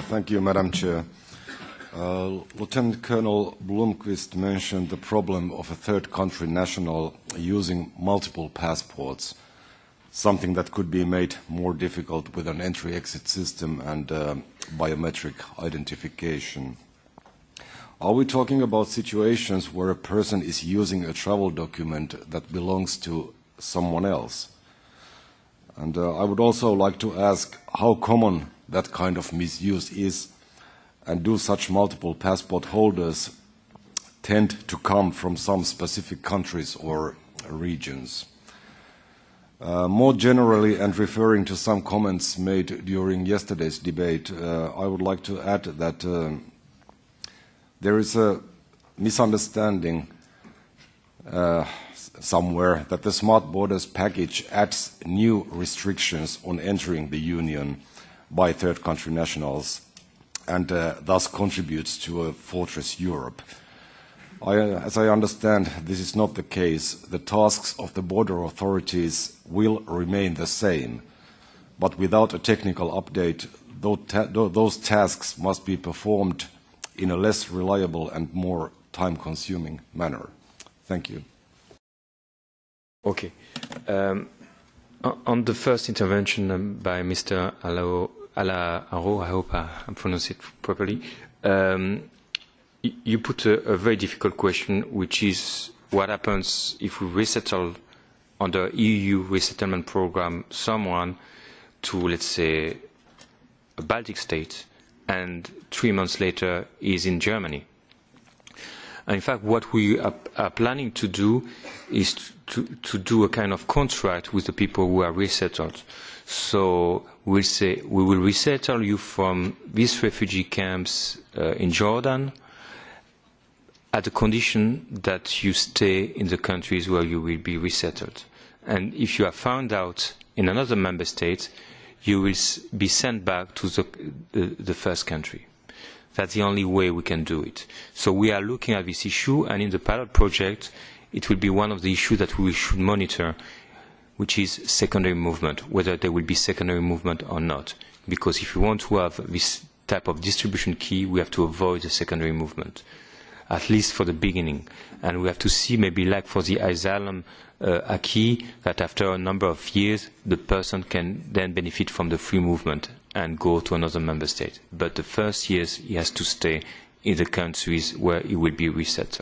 Thank you, Madam Chair. Lieutenant Colonel Blomqvist mentioned the problem of a third country national using multiple passports, something that could be made more difficult with an entry-exit system and biometric identification. Are we talking about situations where a person is using a travel document that belongs to someone else? And I would also like to ask how common that kind of misuse is, and do such multiple passport holders tend to come from some specific countries or regions? More generally, and referring to some comments made during yesterday's debate, I would like to add that there is a misunderstanding somewhere that the Smart Borders package adds new restrictions on entering the Union by third country nationals and thus contributes to a fortress Europe. As I understand, this is not the case. The tasks of the border authorities will remain the same, but without a technical update, those tasks must be performed in a less reliable and more time-consuming manner. Thank you. Okay. On the first intervention by Mr. Halla-aho, I hope I pronounced it properly, you put a very difficult question, which is what happens if we resettle under EU resettlement program someone to, let's say, a Baltic state, and 3 months later is in Germany. And in fact, what we are planning to do is to do a kind of contract with the people who are resettled. So we'll say, we will resettle you from these refugee camps in Jordan at the condition that you stay in the countries where you will be resettled. And if you are found out in another member state, you will be sent back to the first country. That's the only way we can do it. So we are looking at this issue, and in the pilot project, it will be one of the issues that we should monitor, which is secondary movement, whether there will be secondary movement or not. Because if we want to have this type of distribution key, we have to avoid the secondary movement, at least for the beginning. And we have to see, maybe like for the asylum acquis, that after a number of years, the person can then benefit from the free movement and go to another member state. But the first years, he has to stay in the countries where he will be resettled.